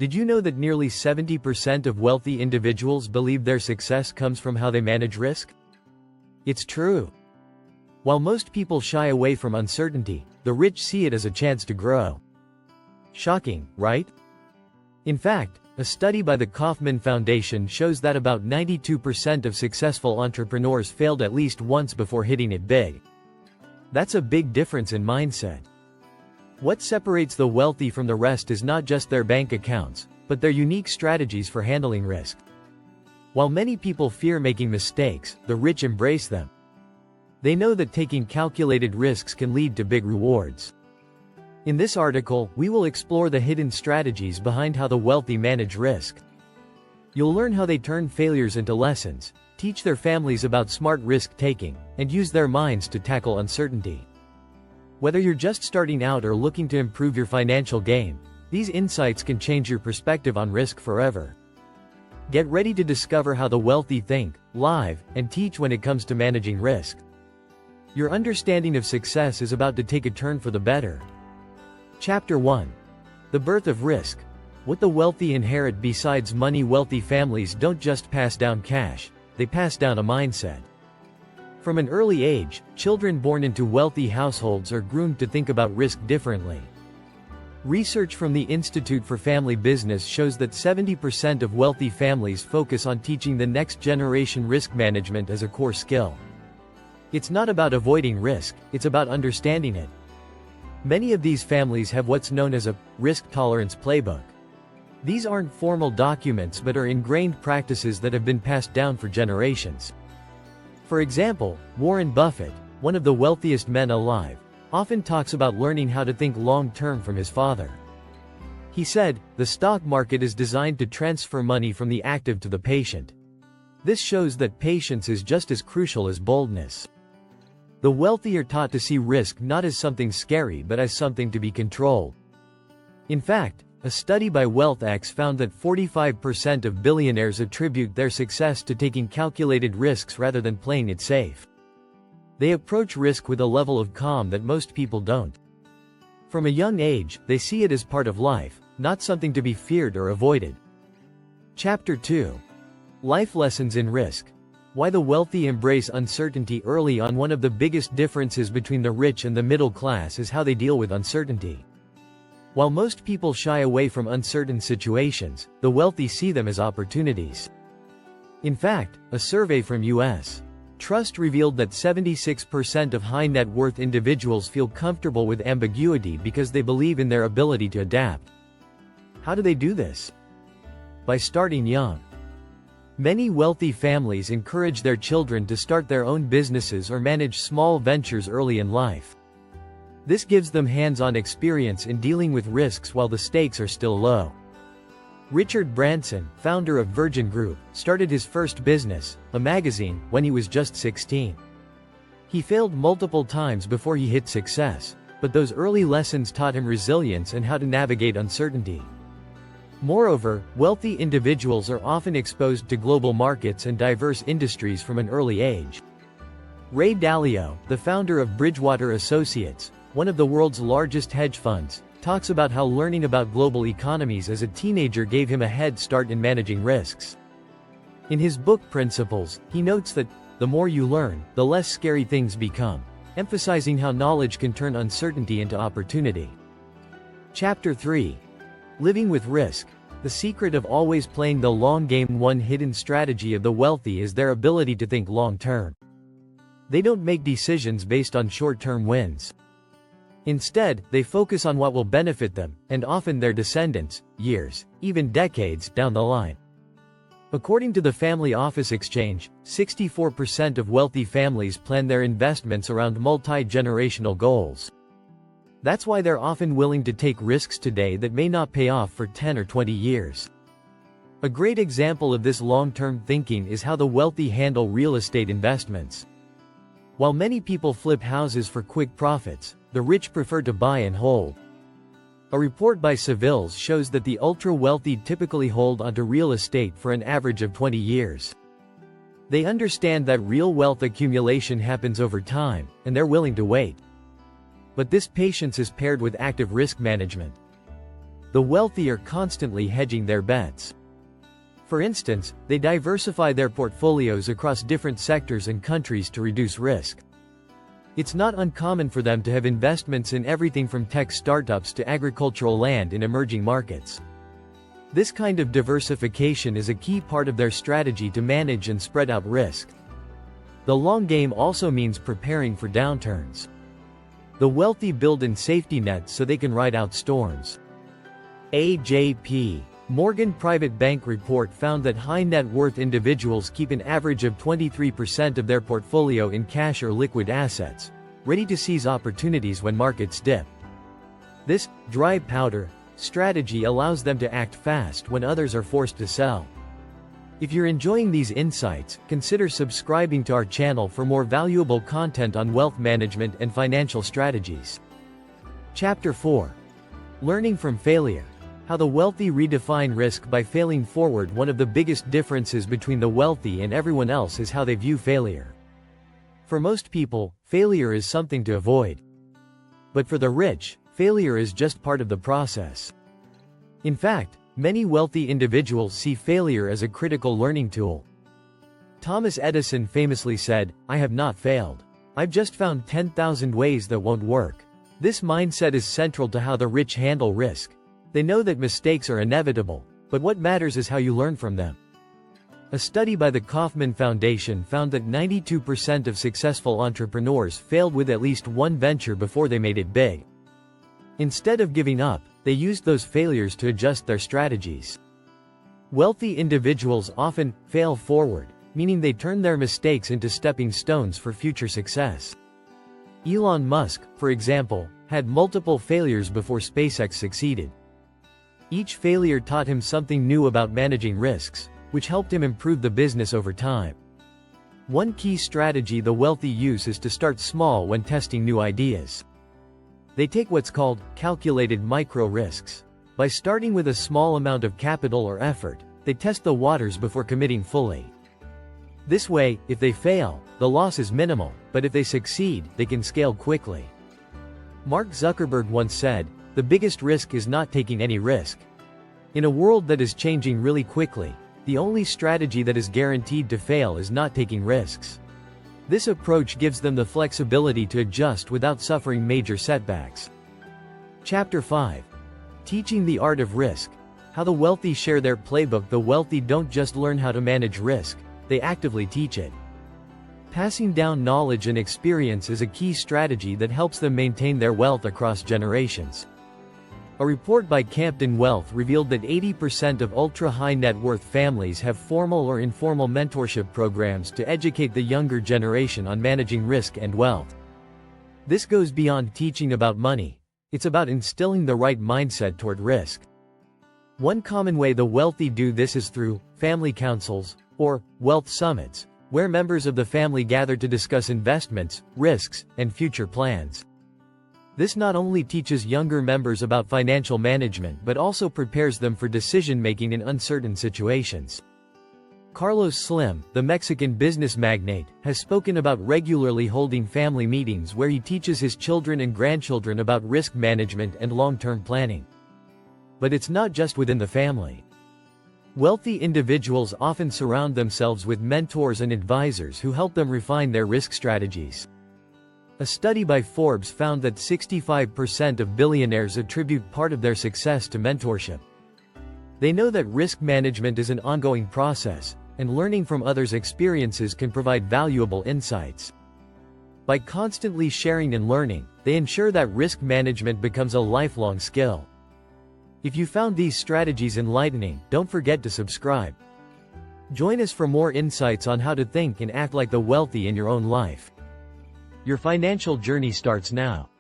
Did you know that nearly 70% of wealthy individuals believe their success comes from how they manage risk? It's true. While most people shy away from uncertainty, the rich see it as a chance to grow. Shocking, right? In fact, a study by the Kauffman Foundation shows that about 92% of successful entrepreneurs failed at least once before hitting it big. That's a big difference in mindset. What separates the wealthy from the rest is not just their bank accounts, but their unique strategies for handling risk. While many people fear making mistakes, the rich embrace them. They know that taking calculated risks can lead to big rewards. In this article, we will explore the hidden strategies behind how the wealthy manage risk. You'll learn how they turn failures into lessons, teach their families about smart risk-taking, and use their minds to tackle uncertainty. Whether you're just starting out or looking to improve your financial game, these insights can change your perspective on risk forever. Get ready to discover how the wealthy think, live, and teach when it comes to managing risk. Your understanding of success is about to take a turn for the better. Chapter 1. The Birth of Risk. What the wealthy inherit besides money. Wealthy families don't just pass down cash, they pass down a mindset. From an early age, children born into wealthy households are groomed to think about risk differently. Research from the Institute for Family Business shows that 70% of wealthy families focus on teaching the next generation risk management as a core skill. It's not about avoiding risk, it's about understanding it. Many of these families have what's known as a risk tolerance playbook. These aren't formal documents but are ingrained practices that have been passed down for generations. For example, Warren Buffett, one of the wealthiest men alive, often talks about learning how to think long-term from his father. He said, "The stock market is designed to transfer money from the active to the patient." This shows that patience is just as crucial as boldness. The wealthy are taught to see risk not as something scary but as something to be controlled. In fact, a study by WealthX found that 45% of billionaires attribute their success to taking calculated risks rather than playing it safe. They approach risk with a level of calm that most people don't. From a young age, they see it as part of life, not something to be feared or avoided. Chapter 2. Life Lessons in Risk. Why the wealthy embrace uncertainty early on. One of the biggest differences between the rich and the middle class is how they deal with uncertainty. While most people shy away from uncertain situations, the wealthy see them as opportunities. In fact, a survey from U.S. Trust revealed that 76% of high net worth individuals feel comfortable with ambiguity because they believe in their ability to adapt. How do they do this? By starting young. Many wealthy families encourage their children to start their own businesses or manage small ventures early in life. This gives them hands-on experience in dealing with risks while the stakes are still low. Richard Branson, founder of Virgin Group, started his first business, a magazine, when he was just 16. He failed multiple times before he hit success, but those early lessons taught him resilience and how to navigate uncertainty. Moreover, wealthy individuals are often exposed to global markets and diverse industries from an early age. Ray Dalio, the founder of Bridgewater Associates, one of the world's largest hedge funds, talks about how learning about global economies as a teenager gave him a head start in managing risks. In his book Principles, he notes that, the more you learn, the less scary things become, emphasizing how knowledge can turn uncertainty into opportunity. Chapter 3. Living with Risk. The secret of always playing the long game. One hidden strategy of the wealthy is their ability to think long-term. They don't make decisions based on short-term wins. Instead, they focus on what will benefit them, and often their descendants, years, even decades, down the line. According to the Family Office Exchange, 64% of wealthy families plan their investments around multi-generational goals. That's why they're often willing to take risks today that may not pay off for 10 or 20 years. A great example of this long-term thinking is how the wealthy handle real estate investments. While many people flip houses for quick profits, the rich prefer to buy and hold. A report by Savills shows that the ultra-wealthy typically hold onto real estate for an average of 20 years. They understand that real wealth accumulation happens over time, and they're willing to wait. But this patience is paired with active risk management. The wealthy are constantly hedging their bets. For instance, they diversify their portfolios across different sectors and countries to reduce risk. It's not uncommon for them to have investments in everything from tech startups to agricultural land in emerging markets. This kind of diversification is a key part of their strategy to manage and spread out risk. The long game also means preparing for downturns. The wealthy build in safety nets so they can ride out storms. AJP Morgan Private Bank report found that high net worth individuals keep an average of 23% of their portfolio in cash or liquid assets, ready to seize opportunities when markets dip. This dry powder strategy allows them to act fast when others are forced to sell. If you're enjoying these insights, consider subscribing to our channel for more valuable content on wealth management and financial strategies. Chapter 4. Learning from failure. How the wealthy redefine risk by failing forward. One of the biggest differences between the wealthy and everyone else is how they view failure. For most people, failure is something to avoid. But for the rich, failure is just part of the process. In fact, many wealthy individuals see failure as a critical learning tool. Thomas Edison famously said, "I have not failed. I've just found 10,000 ways that won't work." This mindset is central to how the rich handle risk. They know that mistakes are inevitable, but what matters is how you learn from them. A study by the Kauffman Foundation found that 92% of successful entrepreneurs failed with at least one venture before they made it big. Instead of giving up, they used those failures to adjust their strategies. Wealthy individuals often fail forward, meaning they turn their mistakes into stepping stones for future success. Elon Musk, for example, had multiple failures before SpaceX succeeded. Each failure taught him something new about managing risks, which helped him improve the business over time. One key strategy the wealthy use is to start small when testing new ideas. They take what's called calculated micro risks. By starting with a small amount of capital or effort, they test the waters before committing fully. This way, if they fail, the loss is minimal, but if they succeed, they can scale quickly. Mark Zuckerberg once said, "The biggest risk is not taking any risk." In a world that is changing really quickly, the only strategy that is guaranteed to fail is not taking risks. This approach gives them the flexibility to adjust without suffering major setbacks. Chapter 5. Teaching the art of risk. How the wealthy share their playbook. The wealthy don't just learn how to manage risk, they actively teach it. Passing down knowledge and experience is a key strategy that helps them maintain their wealth across generations. A report by Camden Wealth revealed that 80% of ultra-high net worth families have formal or informal mentorship programs to educate the younger generation on managing risk and wealth. This goes beyond teaching about money. It's about instilling the right mindset toward risk. One common way the wealthy do this is through family councils, or wealth summits, where members of the family gather to discuss investments, risks, and future plans. This not only teaches younger members about financial management but also prepares them for decision-making in uncertain situations. Carlos Slim, the Mexican business magnate, has spoken about regularly holding family meetings where he teaches his children and grandchildren about risk management and long-term planning. But it's not just within the family. Wealthy individuals often surround themselves with mentors and advisors who help them refine their risk strategies. A study by Forbes found that 65% of billionaires attribute part of their success to mentorship. They know that risk management is an ongoing process, and learning from others' experiences can provide valuable insights. By constantly sharing and learning, they ensure that risk management becomes a lifelong skill. If you found these strategies enlightening, don't forget to subscribe. Join us for more insights on how to think and act like the wealthy in your own life. Your financial journey starts now.